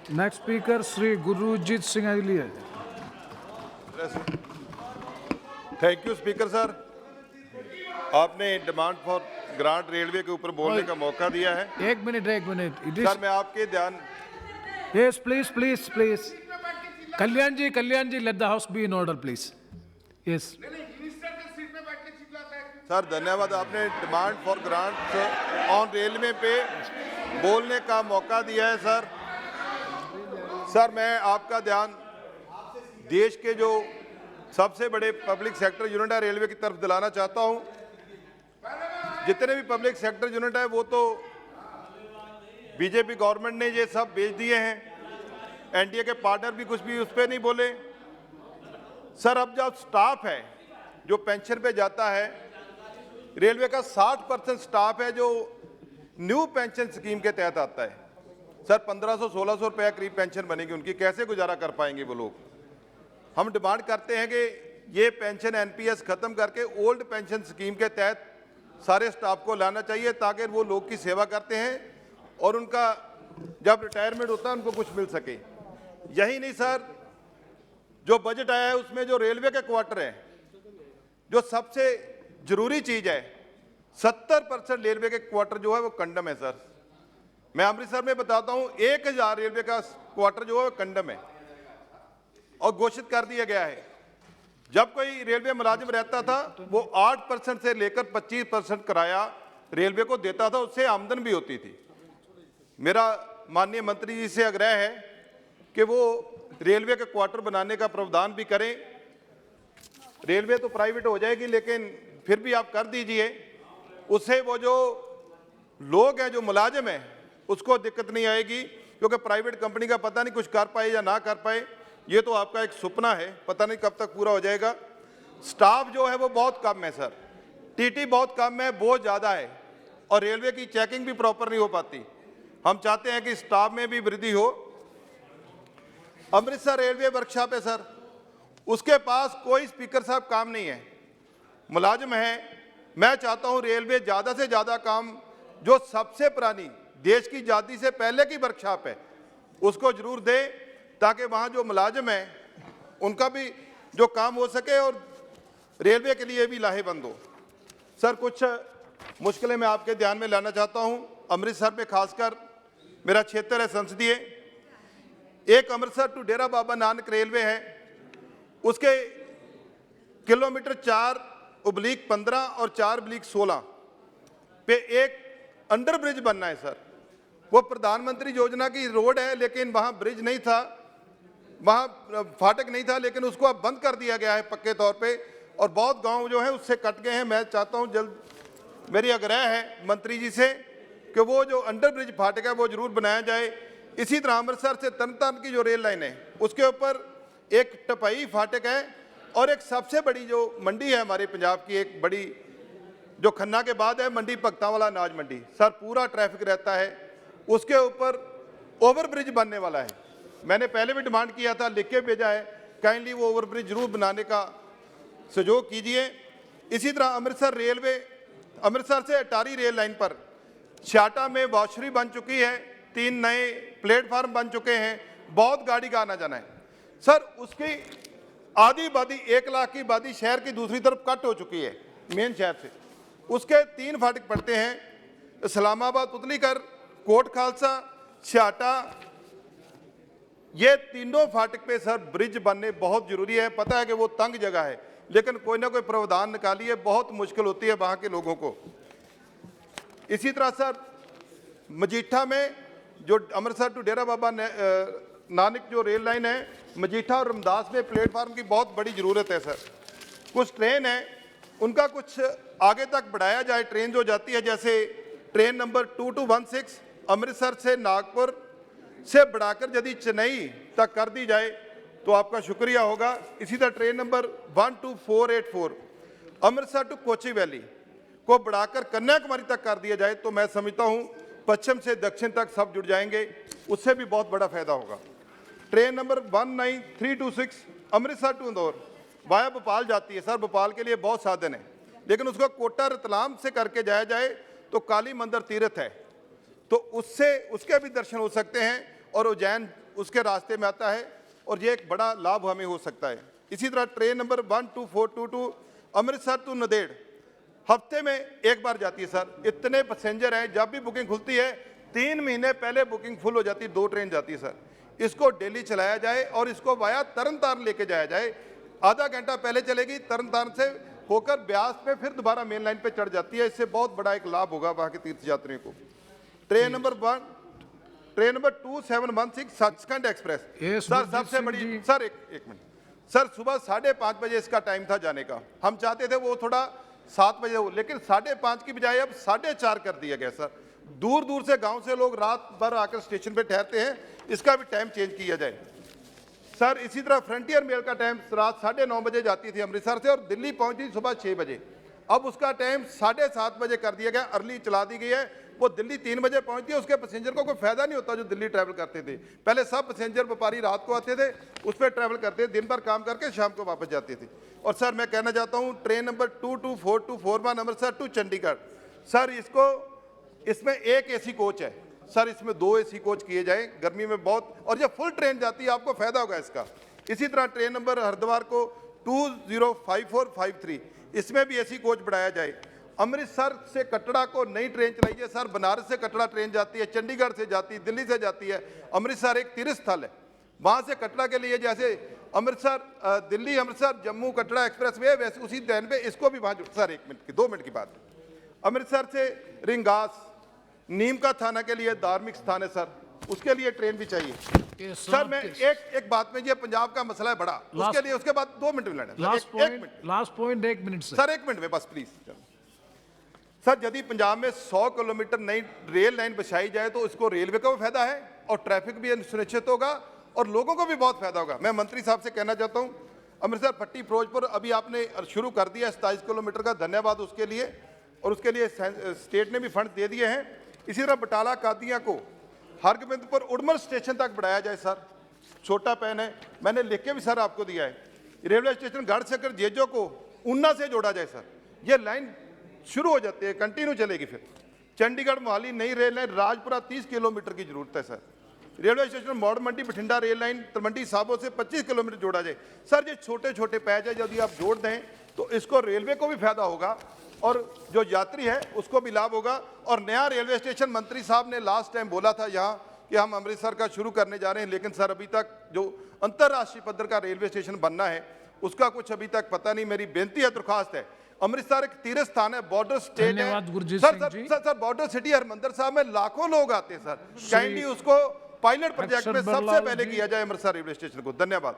Next speaker Shri Gurjeet Singh Ali है। Thank you speaker sir, आपने demand for grant railway के ऊपर बोलने का मौका दिया है। एक मिनट सर मैं आपके ध्यान yes please Kalyan ji let the house be in order please. Yes sir धन्यवाद, आपने demand for grant on railway पे बोलने का मौका दिया है। सर मैं आपका ध्यान देश के जो सबसे बड़े पब्लिक सेक्टर यूनिट है रेलवे की तरफ दिलाना चाहता हूं। जितने भी पब्लिक सेक्टर यूनिट है वो तो बीजेपी गवर्नमेंट ने ये सब बेच दिए हैं, एनडीए के पार्टनर भी कुछ भी उस पर नहीं बोले। सर अब जब स्टाफ है जो पेंशन पे जाता है, रेलवे का 60% स्टाफ है जो न्यू पेंशन स्कीम के तहत आता है। सर 1500-1600 रुपया करीब पेंशन बनेगी उनकी, कैसे गुजारा कर पाएंगे वो लोग। हम डिमांड करते हैं कि ये पेंशन एनपीएस खत्म करके ओल्ड पेंशन स्कीम के तहत सारे स्टाफ को लाना चाहिए ताकि वो लोग की सेवा करते हैं और उनका जब रिटायरमेंट होता है उनको कुछ मिल सके। यही नहीं सर, जो बजट आया है उसमें जो रेलवे के क्वार्टर हैं, जो सबसे जरूरी चीज है, 70% रेलवे के क्वार्टर जो है वो कंडम है। सर मैं अमृतसर में बताता हूं 1000 रेलवे का क्वार्टर जो है वो कंडम है और घोषित कर दिया गया है। जब कोई रेलवे मुलाजिम रहता था वो 8% से लेकर 25% किराया रेलवे को देता था, उससे आमदन भी होती थी। मेरा माननीय मंत्री जी से आग्रह है कि वो रेलवे के क्वार्टर बनाने का प्रावधान भी करें। रेलवे तो प्राइवेट हो जाएगी लेकिन फिर भी आप कर दीजिए, उससे वो जो लोग हैं जो मुलाजिम हैं उसको दिक्कत नहीं आएगी, क्योंकि प्राइवेट कंपनी का पता नहीं कुछ कर पाए या ना कर पाए, ये तो आपका एक सपना है, पता नहीं कब तक पूरा हो जाएगा। स्टाफ जो है वो बहुत कम है सर, टीटी बहुत कम है, बहुत ज़्यादा है और रेलवे की चेकिंग भी प्रॉपर नहीं हो पाती। हम चाहते हैं कि स्टाफ में भी वृद्धि हो। अमृतसर रेलवे वर्कशॉप है सर, उसके पास कोई स्पीकर साहब काम नहीं है, मुलाजिम है। मैं चाहता हूं रेलवे ज़्यादा से ज़्यादा काम, जो सबसे पुरानी देश की आज़ादी से पहले की वर्कशॉप है उसको जरूर दे, ताकि वहाँ जो मुलाजिम हैं उनका भी जो काम हो सके और रेलवे के लिए भी लाहेबंद हो। सर कुछ मुश्किलें मैं आपके ध्यान में लाना चाहता हूँ। अमृतसर में खासकर मेरा क्षेत्र है संसदीय, एक अमृतसर टू डेरा बाबा नानक रेलवे है, उसके किलोमीटर 4/15 और 4/16 पे एक अंडर ब्रिज बनना है सर। वो प्रधानमंत्री योजना की रोड है लेकिन वहाँ ब्रिज नहीं था, वहाँ फाटक नहीं था, लेकिन उसको अब बंद कर दिया गया है पक्के तौर पे और बहुत गांव जो है उससे कट गए हैं। मैं चाहता हूँ जल्द, मेरी आग्रह है मंत्री जी से कि वो जो अंडर ब्रिज फाटक है वो जरूर बनाया जाए। इसी तरह अमृतसर से तरनतारन की जो रेल लाइन है उसके ऊपर एक टपाई फाटक है और एक सबसे बड़ी जो मंडी है हमारे पंजाब की, एक बड़ी जो खन्ना के बाद है मंडी, भगतांवाला अनाज मंडी। सर पूरा ट्रैफिक रहता है, उसके ऊपर ओवर ब्रिज बनने वाला है। मैंने पहले भी डिमांड किया था, लिख के भेजा है, काइंडली वो ओवर ब्रिज जरूर बनाने का सहयोग कीजिए। इसी तरह अमृतसर रेलवे, अमृतसर से अटारी रेल लाइन पर छाटा में वॉशरी बन चुकी है, 3 नए प्लेटफार्म बन चुके हैं, बहुत गाड़ी का आना जाना है। सर उसकी आधी आबादी 1 लाख की आबादी शहर की दूसरी तरफ कट हो चुकी है मेन शहर से। उसके 3 फाटक पड़ते हैं, इस्लामाबाद, पुतलीकर, कोट खालसा, छाटा, ये तीनों फाटक पे सर ब्रिज बनने बहुत जरूरी है। पता है कि वो तंग जगह है लेकिन कोई ना कोई प्रावधान निकालिए, बहुत मुश्किल होती है वहाँ के लोगों को। इसी तरह सर मजीठा में जो अमृतसर टू डेरा बाबा नानक जो रेल लाइन है, मजीठा और रमदास में प्लेटफार्म की बहुत बड़ी ज़रूरत है सर। कुछ ट्रेन है उनका कुछ आगे तक बढ़ाया जाए, ट्रेन जो जाती है, जैसे ट्रेन नंबर 2216 अमृतसर से नागपुर से बढ़ाकर यदि चेन्नई तक कर दी जाए तो आपका शुक्रिया होगा। इसी तरह train number 12484 Amritsar to Kochuveli को बढ़ाकर कन्याकुमारी तक कर दिया जाए तो मैं समझता हूँ पश्चिम से दक्षिण तक सब जुड़ जाएंगे, उससे भी बहुत बड़ा फायदा होगा। Train number 19326 Amritsar to Indore via Bhopal जाती है। सर भोपाल के लिए बहुत साधन है लेकिन उसको कोटा रतलाम से करके जाया जाए तो काली मंदिर तीर्थ है, तो उससे उसके भी दर्शन हो सकते हैं और उज्जैन उसके रास्ते में आता है और ये एक बड़ा लाभ हमें हो सकता है। इसी तरह train number 12422 Amritsar to Nanded हफ्ते में एक बार जाती है सर। इतने पैसेंजर हैं, जब भी बुकिंग खुलती है 3 महीने पहले बुकिंग फुल हो जाती है। 2 ट्रेन जाती है सर। इसको डेली चलाया जाए और इसको वाया तरन तारण लेके जाया जाए। आधा घंटा पहले चलेगी, तरन तारण से होकर ब्यास में फिर दोबारा मेन लाइन पे चढ़ जाती है। इससे बहुत बड़ा एक लाभ होगा वहाँ के तीर्थयात्रियों को। Train number 2716 Sachkhand express Yes, sir Gurjeet सबसे Singh बड़ी जी। सर एक मिनट सर, सुबह 5:30 बजे इसका टाइम था जाने का। हम चाहते थे वो थोड़ा 7 बजे हो, लेकिन 5:30 की बजाय अब 4:30 कर दिया गया सर। दूर दूर से गांव से लोग रात भर आकर स्टेशन पे ठहरते हैं, इसका भी टाइम चेंज किया जाए सर। इसी तरह फ्रंटियर मेल का टाइम रात 9:30 बजे जाती थी अमृतसर से और दिल्ली पहुंचती सुबह 6 बजे। अब उसका टाइम 7:30 बजे कर दिया गया, अर्ली चला दी गई है। वो दिल्ली 3 बजे पहुंचती है, उसके पैसेंजर को कोई फायदा नहीं होता जो दिल्ली ट्रैवल करते थे। पहले सब पैसेंजर व्यापारी रात को आते थे, उस पर ट्रैवल करते थे, दिन भर काम करके शाम को वापस जाते थे। और सर मैं कहना चाहता हूँ train number 224241 Amritsar to Chandigarh sir, इसमें एक एसी कोच है सर, इसमें 2 एसी कोच किए जाए गर्मी में बहुत, और ये फुल ट्रेन जाती है, आपको फायदा होगा इसका। इसी तरह ट्रेन नंबर हरिद्वार को 205453 इसमें भी एसी कोच बढ़ाया जाए। अमृतसर से कटरा को नई ट्रेन चलाई है सर। बनारस से कटरा ट्रेन जाती है, चंडीगढ़ से जाती है, दिल्ली से जाती है। अमृतसर एक तीर्थ स्थल है, वहाँ से कटरा के लिए जैसे अमृतसर दिल्ली अमृतसर जम्मू कटरा एक्सप्रेस वे, वैसे उसी लाइन पे इसको भी वहाँ सर 2 मिनट की बात है। अमृतसर से रिंगास नीम का थाना के लिए धार्मिक स्थान है सर, उसके लिए ट्रेन भी चाहिए सर। मैं एक बात में, ये पंजाब का मसला है बड़ा, उसके लिए उसके बाद 2 मिनट मिलना last point 1 minute sir, 1 minute में बस प्लीज सर। यदि पंजाब में 100 किलोमीटर नई रेल लाइन बिछाई जाए तो इसको रेलवे को भी फायदा है और ट्रैफिक भी सुनिश्चित होगा और लोगों को भी बहुत फायदा होगा। मैं मंत्री साहब से कहना चाहता हूँ, अमृतसर पट्टी फिरोजपुर अभी आपने शुरू कर दिया 27 किलोमीटर का, धन्यवाद उसके लिए, और उसके लिए स्टेट ने भी फंड दे दिए हैं। इसी तरह बटाला कादियाँ को हरगोबिंदपुर उड़मर स्टेशन तक बढ़ाया जाए सर, छोटा पैन है, मैंने लिख के भी सर आपको दिया है। रेलवे स्टेशन गढ़शंकर जेजो को ऊना से जोड़ा जाए सर, ये लाइन शुरू हो जाती है, कंटिन्यू चलेगी। फिर चंडीगढ़ मोहाली नई रेल लाइन राजपुरा 30 किलोमीटर की जरूरत है सर। रेलवे स्टेशन मॉडल मंडी बठिंडा रेल लाइन तलवंडी साबो से 25 किलोमीटर जोड़ा जाए सर। ये छोटे छोटे पैच है, यदि आप जोड़ दें तो इसको रेलवे को भी फायदा होगा और जो यात्री है उसको भी लाभ होगा। और नया रेलवे स्टेशन मंत्री साहब ने लास्ट टाइम बोला था यहाँ कि हम अमृतसर का शुरू करने जा रहे हैं, लेकिन सर अभी तक जो अंतर्राष्ट्रीय पद्धर का रेलवे स्टेशन बनना है उसका कुछ अभी तक पता नहीं। मेरी बेनती है, दरख्वास्त है, अमृतसर एक तीर्थ स्थान है, बॉर्डर स्टेट है सर, बॉर्डर सिटी हरमंदिर साहब में लाखों लोग आते हैं सर। काइंडली उसको पायलट प्रोजेक्ट में सबसे पहले किया जाए अमृतसर रेलवे स्टेशन को। धन्यवाद।